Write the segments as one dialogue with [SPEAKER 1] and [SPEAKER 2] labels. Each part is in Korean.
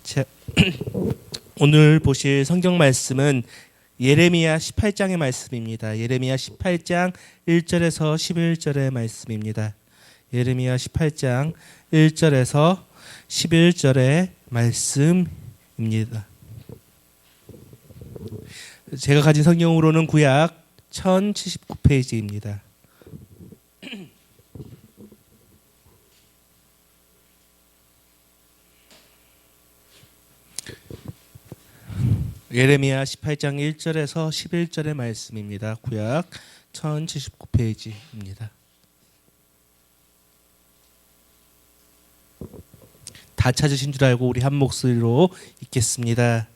[SPEAKER 1] 자, 오늘 보실 성경 말씀은 예레미야 18장의 말씀입니다. 예레미야 18장 1절에서 11절의 말씀입니다. 예레미야 18장 1절에서 11절의 말씀입니다. 제가 가진 성경으로는 구약 1079페이지입니다. 예레미야 18장 1절에서 11절의 말씀입니다. 구약 1079페이지입니다. 다 찾으신 줄 알고 우리 한 목소리로 읽겠습니다.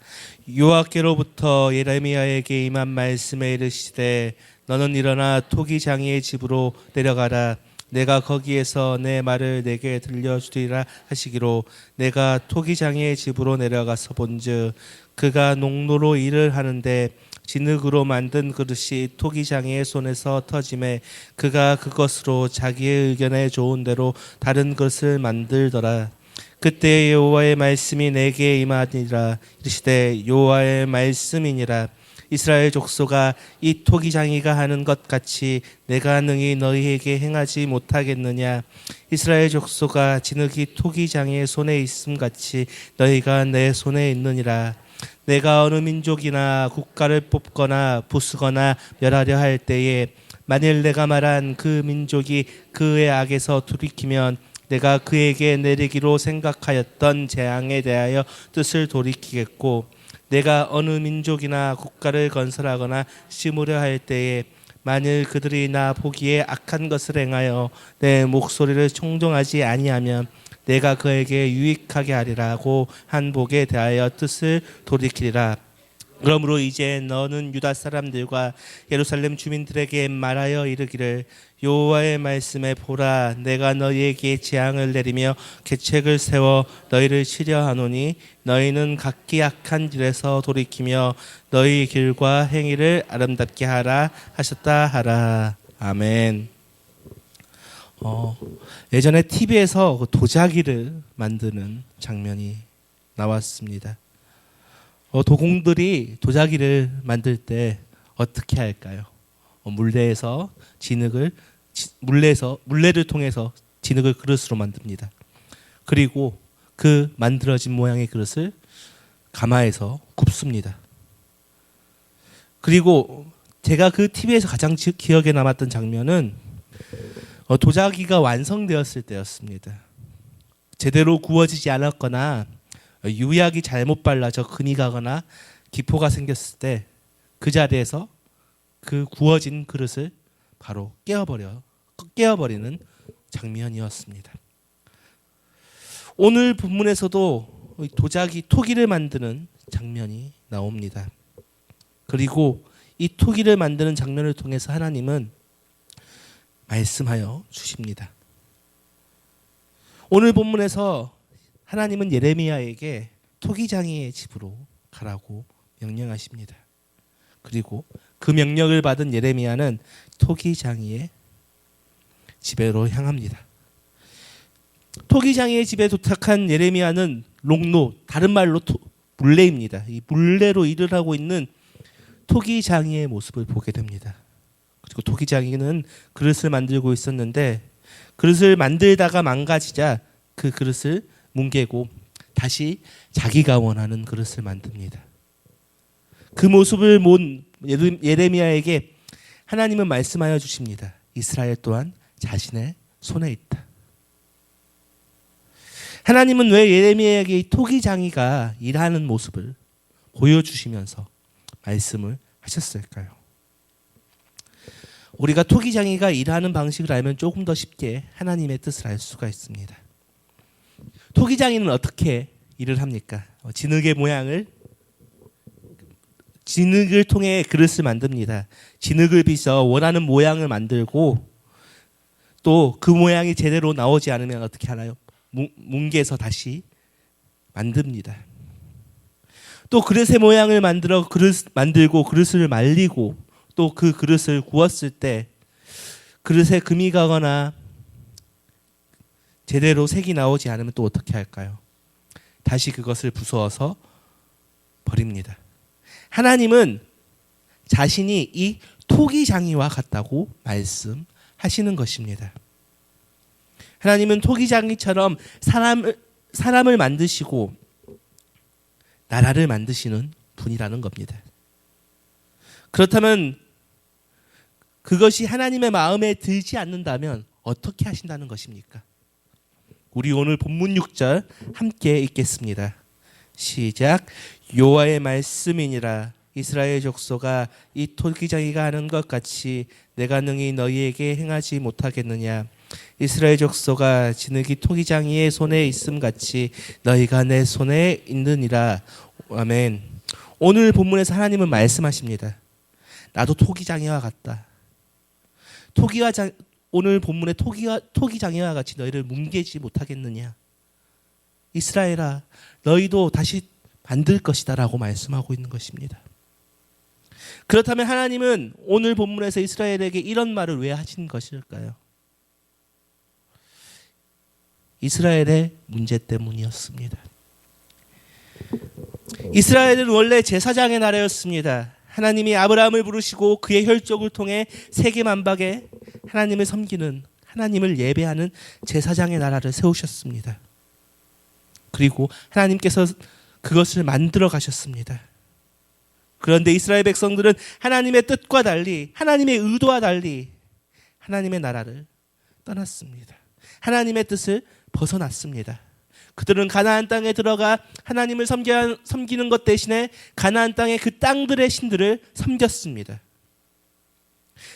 [SPEAKER 1] 여호와께로부터 예레미야에게 임한 말씀에 이르시되 너는 일어나 토기 장이의 집으로 내려가라. 내가 거기에서 내 말을 내게 들려주리라 하시기로 내가 토기 장이의 집으로 내려가서 본즉 그가 농로로 일을 하는데 진흙으로 만든 그릇이 토기 장이의 손에서 터짐에 그가 그것으로 자기의 의견에 좋은 대로 다른 것을 만들더라. 그때 여호와의 말씀이 내게 임하니라. 이르시되 여호와의 말씀이니라. 이스라엘 족속아 이 토기장이가 하는 것 같이 내가 능히 너희에게 행하지 못하겠느냐. 이스라엘 족속아 진흙이 토기장이의 손에 있음 같이 너희가 내 손에 있느니라. 내가 어느 민족이나 국가를 뽑거나 부수거나 멸하려 할 때에 만일 내가 말한 그 민족이 그의 악에서 돌이키면 내가 그에게 내리기로 생각하였던 재앙에 대하여 뜻을 돌이키겠고 내가 어느 민족이나 국가를 건설하거나 심으려 할 때에 만일 그들이 나 보기에 악한 것을 행하여 내 목소리를 청종하지 아니하면 내가 그에게 유익하게 하리라고 한 복에 대하여 뜻을 돌이키리라. 그러므로 이제 너는 유다 사람들과 예루살렘 주민들에게 말하여 이르기를 여호와의 말씀에 보라 내가 너희에게 재앙을 내리며 계책을 세워 너희를 치려 하노니 너희는 각기 악한 길에서 돌이키며 너희 길과 행위를 아름답게 하라 하셨다 하라. 아멘. 예전에 TV에서 도자기를 만드는 장면이 나왔습니다. 도공들이 도자기를 만들 때 어떻게 할까요? 물레에서 물레를 통해서 진흙을 그릇으로 만듭니다. 그리고 그 만들어진 모양의 그릇을 가마에서 굽습니다. 그리고 제가 그 TV에서 가장 기억에 남았던 장면은 도자기가 완성되었을 때였습니다. 제대로 구워지지 않았거나 유약이 잘못 발라져 금이 가거나 기포가 생겼을 때 그 자리에서 그 구워진 그릇을 바로 깨어버리는 장면이었습니다. 오늘 본문에서도 토기를 만드는 장면이 나옵니다. 그리고 이 토기를 만드는 장면을 통해서 하나님은 말씀하여 주십니다. 오늘 본문에서 하나님은 예레미야에게 토기장이의 집으로 가라고 명령하십니다. 그리고 그 명령을 받은 예레미야는 토기장이의 집으로 향합니다. 토기장이의 집에 도착한 예레미야는 롱로, 다른 말로 물레입니다. 이 물레로 일을 하고 있는 토기장이의 모습을 보게 됩니다. 그리고 토기장이는 그릇을 만들고 있었는데 그릇을 만들다가 망가지자 그 그릇을 뭉개고 다시 자기가 원하는 그릇을 만듭니다. 그 모습을 본 예레미야에게 하나님은 말씀하여 주십니다. 이스라엘 또한 자신의 손에 있다. 하나님은 왜 예레미야에게 이 토기장이가 일하는 모습을 보여주시면서 말씀을 하셨을까요? 우리가 토기장이가 일하는 방식을 알면 조금 더 쉽게 하나님의 뜻을 알 수가 있습니다. 토기장이는 어떻게 일을 합니까? 진흙을 통해 그릇을 만듭니다. 진흙을 빚어 원하는 모양을 만들고 또 그 모양이 제대로 나오지 않으면 어떻게 하나요? 뭉개서 다시 만듭니다. 또 그릇의 모양을 만들고 그릇을 말리고 또 그 그릇을 구웠을 때 그릇에 금이 가거나 제대로 색이 나오지 않으면 또 어떻게 할까요? 다시 그것을 부수어서 버립니다. 하나님은 자신이 이 토기장이와 같다고 말씀하시는 것입니다. 하나님은 토기장이처럼 사람을 만드시고 나라를 만드시는 분이라는 겁니다. 그렇다면 그것이 하나님의 마음에 들지 않는다면 어떻게 하신다는 것입니까? 우리 오늘 본문 6절 함께 읽겠습니다. 시작. 여호와의 말씀이니라. 이스라엘 족속아, 이 토기장이가 하는 것 같이 내가 능히 너희에게 행하지 못하겠느냐. 이스라엘 족속아, 진흙이 토기장이의 손에 있음 같이 너희가 내 손에 있느니라. 아멘. 오늘 본문에서 하나님은 말씀하십니다. 나도 토기장이와 같다. 오늘 본문의 토기장이와 같이 너희를 뭉개지 못하겠느냐. 이스라엘아, 너희도 다시 만들 것이다 라고 말씀하고 있는 것입니다. 그렇다면 하나님은 오늘 본문에서 이스라엘에게 이런 말을 왜 하신 것일까요? 이스라엘의 문제 때문이었습니다. 이스라엘은 원래 제사장의 나라였습니다. 하나님이 아브라함을 부르시고 그의 혈족을 통해 세계 만박에 하나님을 섬기는, 하나님을 예배하는 제사장의 나라를 세우셨습니다. 그리고 하나님께서 그것을 만들어 가셨습니다. 그런데 이스라엘 백성들은 하나님의 뜻과 달리, 하나님의 의도와 달리 하나님의 나라를 떠났습니다. 하나님의 뜻을 벗어났습니다. 그들은 가나안 땅에 들어가 하나님을 섬기는 것 대신에 가나안 땅의 그 땅들의 신들을 섬겼습니다.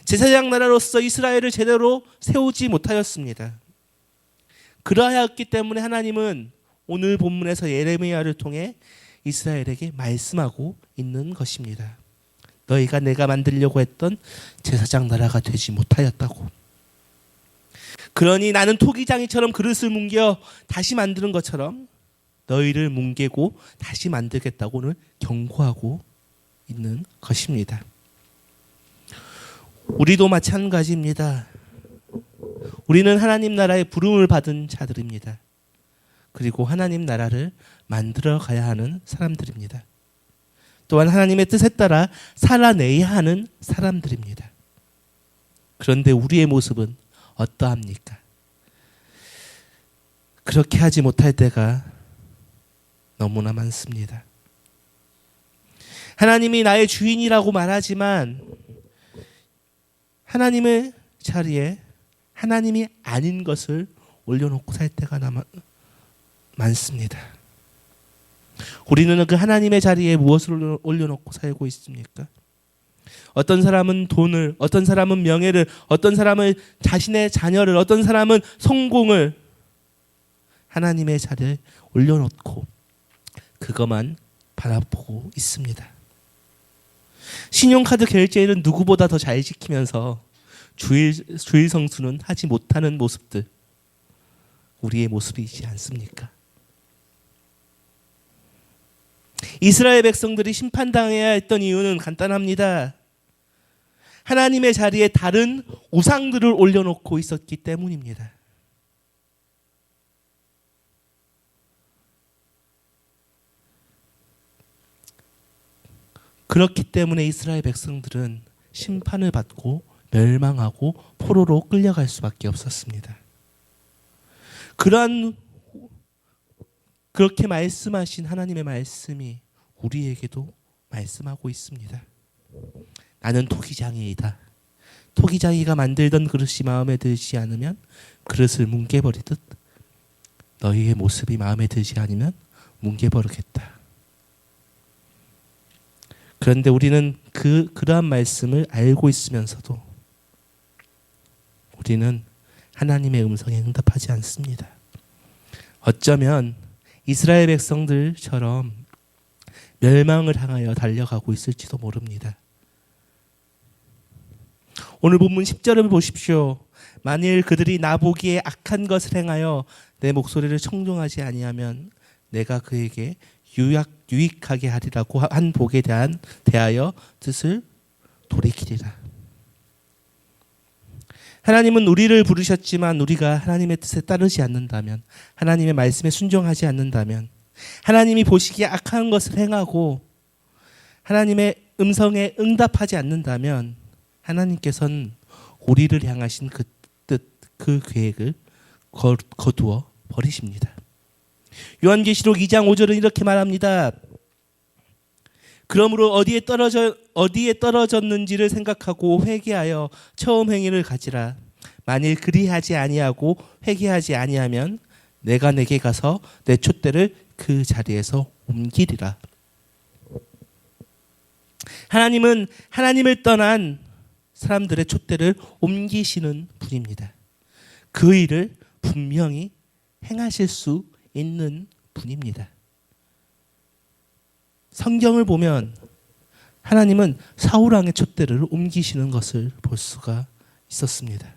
[SPEAKER 1] 제사장 나라로서 이스라엘을 제대로 세우지 못하였습니다. 그러하였기 때문에 하나님은 오늘 본문에서 예레미야를 통해 이스라엘에게 말씀하고 있는 것입니다. 너희가 내가 만들려고 했던 제사장 나라가 되지 못하였다고. 그러니 나는 토기장이처럼 그릇을 뭉겨 다시 만드는 것처럼 너희를 뭉개고 다시 만들겠다고 오늘 경고하고 있는 것입니다. 우리도 마찬가지입니다. 우리는 하나님 나라의 부름을 받은 자들입니다. 그리고 하나님 나라를 만들어 가야 하는 사람들입니다. 또한 하나님의 뜻에 따라 살아내야 하는 사람들입니다. 그런데 우리의 모습은 어떠합니까? 그렇게 하지 못할 때가 너무나 많습니다. 하나님이 나의 주인이라고 말하지만 하나님의 자리에 하나님이 아닌 것을 올려놓고 살 때가 많습니다. 우리는 그 하나님의 자리에 무엇을 올려놓고 살고 있습니까? 어떤 사람은 돈을, 어떤 사람은 명예를, 어떤 사람은 자신의 자녀를, 어떤 사람은 성공을 하나님의 자리에 올려놓고 그것만 바라보고 있습니다. 신용카드 결제일은 누구보다 더 잘 지키면서 주일 성수는 하지 못하는 모습들, 우리의 모습이지 않습니까? 이스라엘 백성들이 심판당해야 했던 이유는 간단합니다. 하나님의 자리에 다른 우상들을 올려놓고 있었기 때문입니다. 그렇기 때문에 이스라엘 백성들은 심판을 받고 멸망하고 포로로 끌려갈 수밖에 없었습니다. 그렇게 말씀하신 하나님의 말씀이 우리에게도 말씀하고 있습니다. 나는 토기장이이다. 토기장이가 만들던 그릇이 마음에 들지 않으면 그릇을 뭉개버리듯 너희의 모습이 마음에 들지 않으면 뭉개버리겠다. 그런데 우리는 그러한 말씀을 알고 있으면서도 우리는 하나님의 음성에 응답하지 않습니다. 어쩌면 이스라엘 백성들처럼 멸망을 향하여 달려가고 있을지도 모릅니다. 오늘 본문 10절을 보십시오. 만일 그들이 나보기에 악한 것을 행하여 내 목소리를 청종하지 아니하면 내가 그에게 유익하게 하리라고 한 복에 대하여 뜻을 돌이키리라. 하나님은 우리를 부르셨지만 우리가 하나님의 뜻에 따르지 않는다면, 하나님의 말씀에 순종하지 않는다면 하나님이 보시기에 악한 것을 행하고 하나님의 음성에 응답하지 않는다면 하나님께서는 우리를 향하신 그 뜻, 그 계획을 거두어 버리십니다. 요한계시록 2장 5절은 이렇게 말합니다. 그러므로 어디에 떨어졌는지를 생각하고 회개하여 처음 행위를 가지라. 만일 그리하지 아니하고 회개하지 아니하면 내가 내게 가서 내 촛대를 그 자리에서 옮기리라. 하나님은 하나님을 떠난 사람들의 촛대를 옮기시는 분입니다. 그 일을 분명히 행하실 수 있는 분입니다. 성경을 보면 하나님은 사울왕의 촛대를 옮기시는 것을 볼 수가 있었습니다.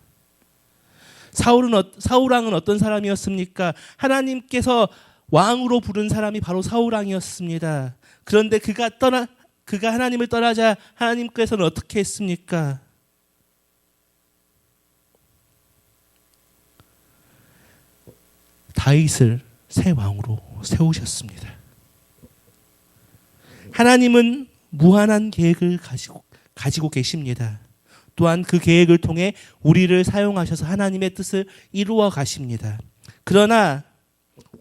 [SPEAKER 1] 사울왕은 어떤 사람이었습니까? 하나님께서 왕으로 부른 사람이 바로 사울왕이었습니다. 그런데 그가 하나님을 떠나자 하나님께서는 어떻게 했습니까? 다윗을 새 왕으로 세우셨습니다. 하나님은 무한한 계획을 가지고 계십니다. 또한 그 계획을 통해 우리를 사용하셔서 하나님의 뜻을 이루어 가십니다. 그러나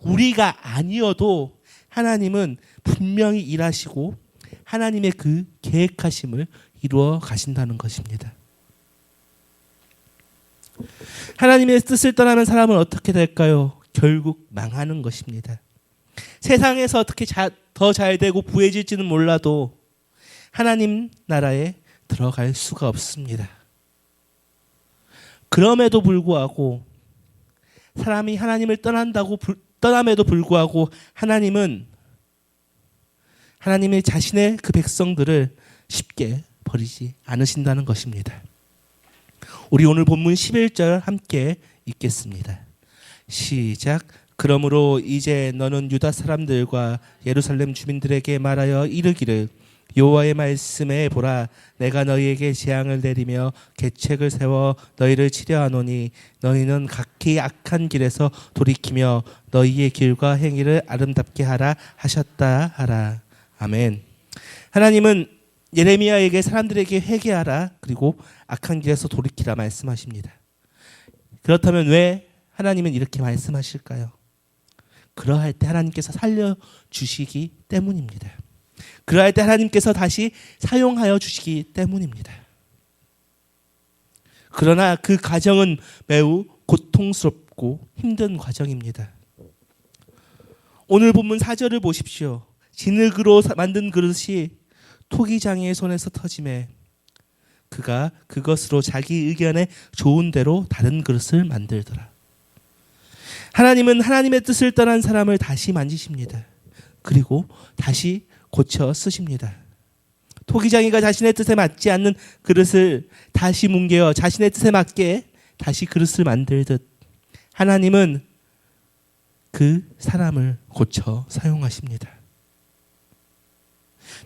[SPEAKER 1] 우리가 아니어도 하나님은 분명히 일하시고 하나님의 그 계획하심을 이루어 가신다는 것입니다. 하나님의 뜻을 떠나는 사람은 어떻게 될까요? 결국 망하는 것입니다. 세상에서 어떻게 더 잘되고 부해질지는 몰라도 하나님 나라에 들어갈 수가 없습니다. 그럼에도 불구하고 사람이 하나님을 떠남에도 불구하고 하나님은 하나님의 자신의 그 백성들을 쉽게 버리지 않으신다는 것입니다. 우리 오늘 본문 11절 함께 읽겠습니다. 시작. 그러므로 이제 너는 유다 사람들과 예루살렘 주민들에게 말하여 이르기를 여호와의 말씀에 보라 내가 너희에게 재앙을 내리며 계책을 세워 너희를 치려하노니 너희는 각기 악한 길에서 돌이키며 너희의 길과 행위를 아름답게 하라 하셨다 하라. 아멘. 하나님은 예레미야에게 사람들에게 회개하라 그리고 악한 길에서 돌이키라 말씀하십니다. 그렇다면 왜 하나님은 이렇게 말씀하실까요? 그러할 때 하나님께서 살려주시기 때문입니다. 그러할 때 하나님께서 다시 사용하여 주시기 때문입니다. 그러나 그 과정은 매우 고통스럽고 힘든 과정입니다. 오늘 본문 4절을 보십시오. 진흙으로 만든 그릇이 토기장이의 손에서 터짐에 그가 그것으로 자기 의견에 좋은 대로 다른 그릇을 만들더라. 하나님은 하나님의 뜻을 떠난 사람을 다시 만지십니다. 그리고 다시 고쳐 쓰십니다. 토기장이가 자신의 뜻에 맞지 않는 그릇을 다시 뭉개어 자신의 뜻에 맞게 다시 그릇을 만들듯 하나님은 그 사람을 고쳐 사용하십니다.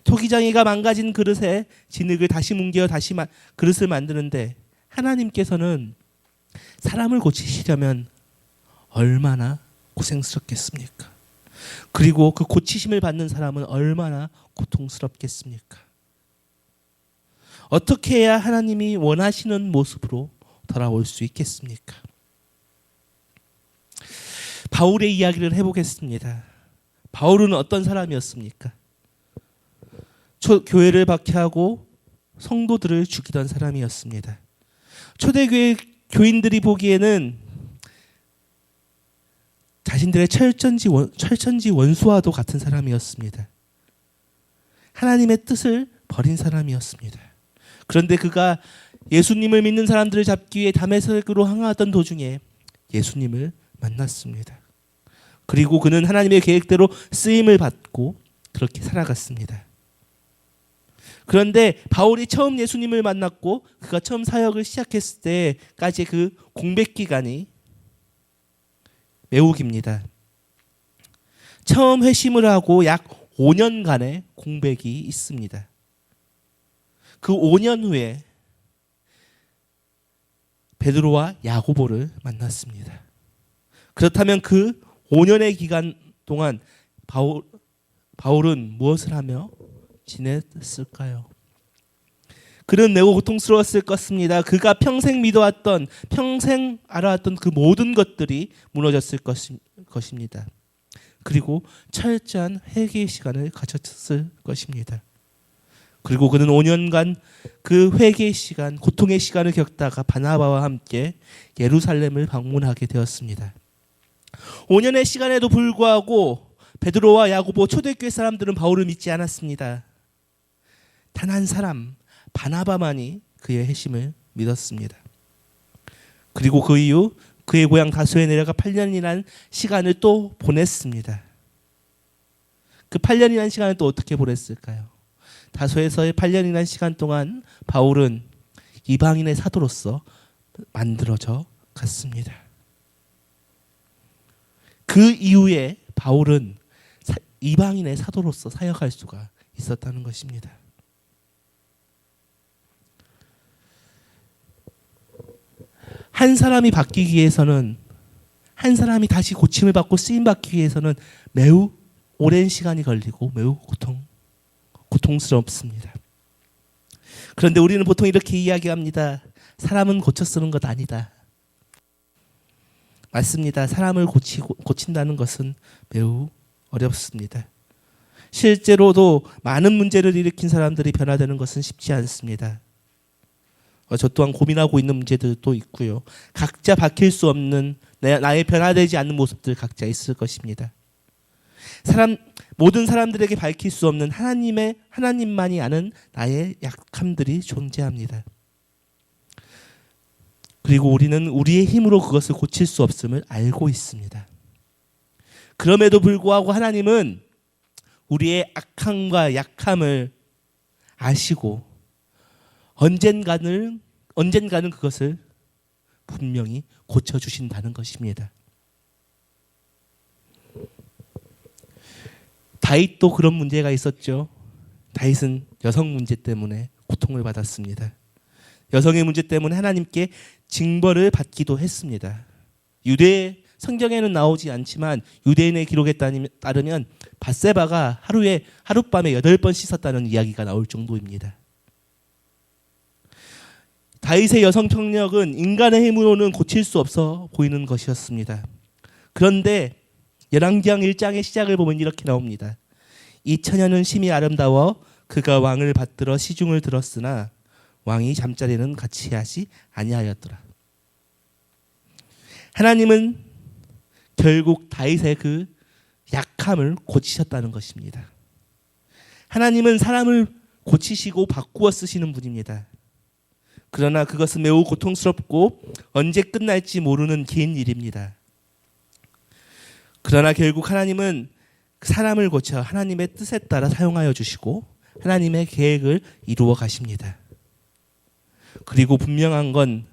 [SPEAKER 1] 토기장이가 망가진 그릇에 진흙을 다시 뭉개어 다시 그릇을 만드는데 하나님께서는 사람을 고치시려면 얼마나 고생스럽겠습니까? 그리고 그 고치심을 받는 사람은 얼마나 고통스럽겠습니까? 어떻게 해야 하나님이 원하시는 모습으로 돌아올 수 있겠습니까? 바울의 이야기를 해보겠습니다. 바울은 어떤 사람이었습니까? 교회를 박해하고 성도들을 죽이던 사람이었습니다. 초대교회 교인들이 보기에는 자신들의 철천지 원수와도 같은 사람이었습니다. 하나님의 뜻을 버린 사람이었습니다. 그런데 그가 예수님을 믿는 사람들을 잡기 위해 다메섹으로 향하던 도중에 예수님을 만났습니다. 그리고 그는 하나님의 계획대로 쓰임을 받고 그렇게 살아갔습니다. 그런데 바울이 처음 예수님을 만났고 그가 처음 사역을 시작했을 때까지 그 공백 기간이 매우 깁니다. 처음 회심을 하고 약 5년간의 공백이 있습니다. 그 5년 후에 베드로와 야고보를 만났습니다. 그렇다면 그 5년의 기간 동안 바울은 무엇을 하며 지냈을까요? 그는 매우 고통스러웠을 것입니다. 그가 평생 믿어왔던, 평생 알아왔던 그 모든 것들이 무너졌을 것입니다. 그리고 철저한 회개의 시간을 가졌을 것입니다. 그리고 그는 5년간 그 회개의 시간, 고통의 시간을 겪다가 바나바와 함께 예루살렘을 방문하게 되었습니다. 5년의 시간에도 불구하고 베드로와 야고보 초대교회 사람들은 바울을 믿지 않았습니다. 단 한 사람, 바나바만이 그의 회심을 믿었습니다. 그리고 그 이후 그의 고향 다소에 내려가 8년이라는 시간을 또 보냈습니다. 그 8년이라는 시간을 또 어떻게 보냈을까요? 다소에서의 8년이라는 시간 동안 바울은 이방인의 사도로서 만들어져 갔습니다. 그 이후에 바울은 이방인의 사도로서 사역할 수가 있었다는 것입니다. 한 사람이 바뀌기 위해서는, 한 사람이 다시 고침을 받고 쓰임 받기 위해서는 매우 오랜 시간이 걸리고 매우 고통스럽습니다. 그런데 우리는 보통 이렇게 이야기합니다. 사람은 고쳐 쓰는 것 아니다. 맞습니다. 사람을 고친다는 것은 매우 어렵습니다. 실제로도 많은 문제를 일으킨 사람들이 변화되는 것은 쉽지 않습니다. 저 또한 고민하고 있는 문제들도 있고요. 각자 바뀔 수 없는 나의 변화되지 않는 모습들 각자 있을 것입니다. 모든 사람들에게 밝힐 수 없는 하나님만이 아는 나의 약함들이 존재합니다. 그리고 우리는 우리의 힘으로 그것을 고칠 수 없음을 알고 있습니다. 그럼에도 불구하고 하나님은 우리의 악함과 약함을 아시고 언젠가는 그것을 분명히 고쳐주신다는 것입니다. 다윗도 그런 문제가 있었죠. 다윗은 여성 문제 때문에 고통을 받았습니다. 여성의 문제 때문에 하나님께 징벌을 받기도 했습니다. 유대 성경에는 나오지 않지만 유대인의 기록에 따르면 밧세바가 하룻밤에 8번 씻었다는 이야기가 나올 정도입니다. 다윗의 여성 폭력은 인간의 힘으로는 고칠 수 없어 보이는 것이었습니다. 그런데 열왕기상 1장의 시작을 보면 이렇게 나옵니다. 이 처녀는 심히 아름다워 그가 왕을 받들어 시중을 들었으나 왕이 잠자리는 같이 하지 아니하였더라. 하나님은 결국 다윗의 그 약함을 고치셨다는 것입니다. 하나님은 사람을 고치시고 바꾸어 쓰시는 분입니다. 그러나 그것은 매우 고통스럽고 언제 끝날지 모르는 긴 일입니다. 그러나 결국 하나님은 사람을 고쳐 하나님의 뜻에 따라 사용하여 주시고 하나님의 계획을 이루어 가십니다. 그리고 분명한 건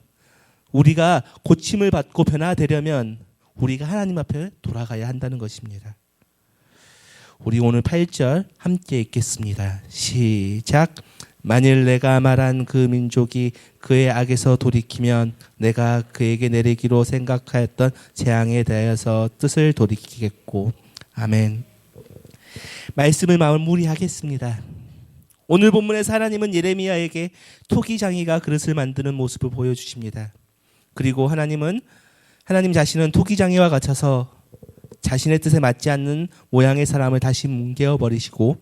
[SPEAKER 1] 우리가 고침을 받고 변화되려면 우리가 하나님 앞에 돌아가야 한다는 것입니다. 우리 오늘 8절 함께 읽겠습니다. 시작. 만일 내가 말한 그 민족이 그의 악에서 돌이키면 내가 그에게 내리기로 생각하였던 재앙에 대하여서 뜻을 돌이키겠고. 아멘. 말씀을 마무리하겠습니다. 오늘 본문에서 하나님은 예레미야에게 토기장이가 그릇을 만드는 모습을 보여주십니다. 그리고 하나님 자신은 토기장이와 같아서 자신의 뜻에 맞지 않는 모양의 사람을 다시 뭉개어 버리시고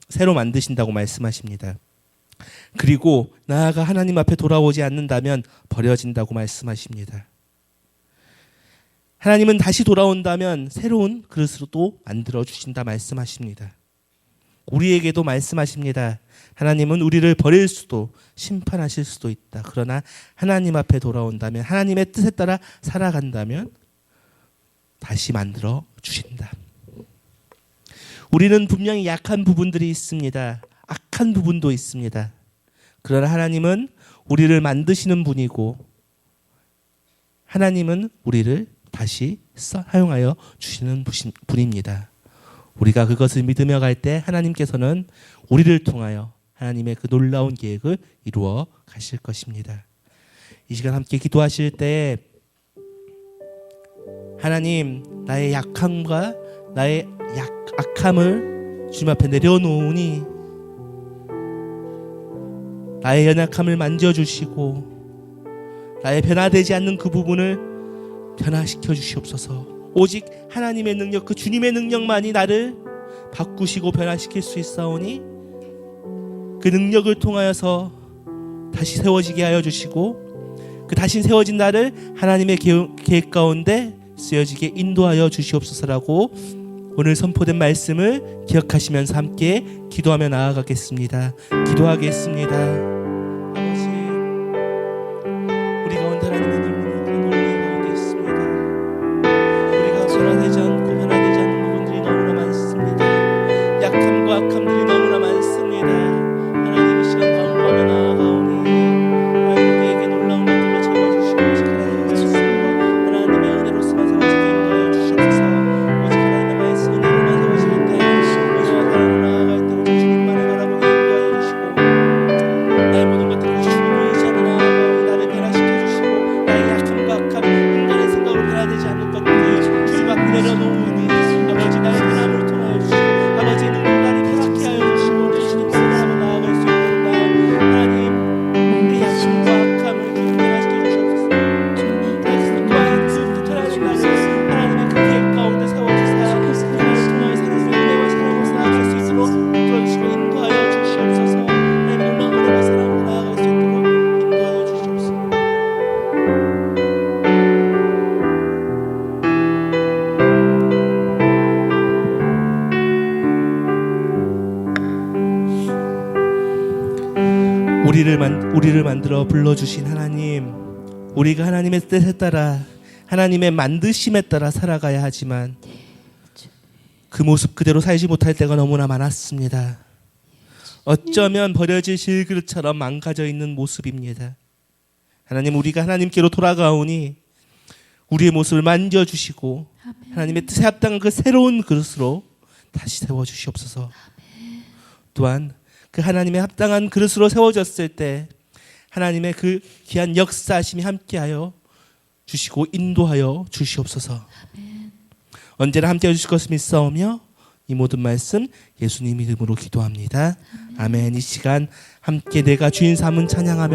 [SPEAKER 1] 새로 만드신다고 말씀하십니다. 그리고 나아가 하나님 앞에 돌아오지 않는다면 버려진다고 말씀하십니다. 하나님은 다시 돌아온다면 새로운 그릇으로 또 만들어 주신다 말씀하십니다. 우리에게도 말씀하십니다. 하나님은 우리를 버릴 수도 심판하실 수도 있다. 그러나 하나님 앞에 돌아온다면 하나님의 뜻에 따라 살아간다면 다시 만들어 주신다. 우리는 분명히 약한 부분들이 있습니다. 악한 부분도 있습니다. 그러나 하나님은 우리를 만드시는 분이고 하나님은 우리를 다시 사용하여 주시는 분입니다. 우리가 그것을 믿으며 갈 때 하나님께서는 우리를 통하여 하나님의 그 놀라운 계획을 이루어 가실 것입니다. 이 시간 함께 기도하실 때 하나님, 나의 약함과 나의 악함을 주님 앞에 내려놓으니 나의 연약함을 만져주시고 나의 변화되지 않는 그 부분을 변화시켜 주시옵소서. 오직 하나님의 능력, 그 주님의 능력만이 나를 바꾸시고 변화시킬 수 있사오니 그 능력을 통하여서 다시 세워지게 하여 주시고 그 다시 세워진 나를 하나님의 계획 가운데 쓰여지게 인도하여 주시옵소서라고 오늘 선포된 말씀을 기억하시면서 함께 기도하며 나아가겠습니다. 기도하겠습니다. 아버지, 우리 가운데 하나님의 능력이 가운데 있습니다. 우리가 변화되지 않고 변화되지 않는 부분들이 너무나 많습니다. 약함과 악함들이 너무나 많습니다. 하나님 이 시간 간구하며 나아가오니 하나님 우리에게 놀라운 것들로 채워주시고 오직 하나님의 말씀과 하나님의 은혜로서만 세워지게 인도하여 주시옵소서. 오직 하나님의 말씀 은혜로만 세워지는 때 오직 하나님을 나아갈 때 오직 주님만을 바라보게 인도하여 주시고 나의 모든 것들을 주님을 의지하며 나아가오니 나를 변화시켜 주시고 나의 약함과 악함 인간의 생각으로 변화되지 않는 것들을 주님 앞에 내려놓으니 아버지 나의 변함을 통하여 주시고 아버지의 능력 나를 변화케 하여 주시고 내 주님 앞에 나아갈 수 있도록 하나님 내 약함과 악함을 주님 변화시켜 주시옵소서. 또한 그 변화된 나를 하나님의 그 계획 가운데 세워주사 그 변화를 통하여 하나님의 은혜와 사랑으로 나아갈 수 있도록 이끌어주시고 인도하여 주시옵소서. 하나님의 놀라운 은혜와 사랑으로 나아갈 수 있도록 인도하여 주시옵소서. 우리를 만들어 불러주신 하나님, 우리가 하나님의 뜻에 따라 하나님의 만드심에 따라 살아가야 하지만 그 모습 그대로 살지 못할 때가 너무나 많았습니다. 어쩌면 버려질 질그릇처럼 망가져 있는 모습입니다. 하나님, 우리가 하나님께로 돌아가오니 우리의 모습을 만져주시고 하나님의 뜻에 합당한 그 새로운 그릇으로 다시 세워주시옵소서. 또한 그 하나님의 합당한 그릇으로 세워졌을 때 하나님의 그 귀한 역사하심이 함께하여 주시고 인도하여 주시옵소서. 언제나 함께해 주실 것을 믿사오며 이 모든 말씀 예수님 이름으로 기도합니다. 아멘. 이 시간 함께 내가 주인 삼은 찬양하며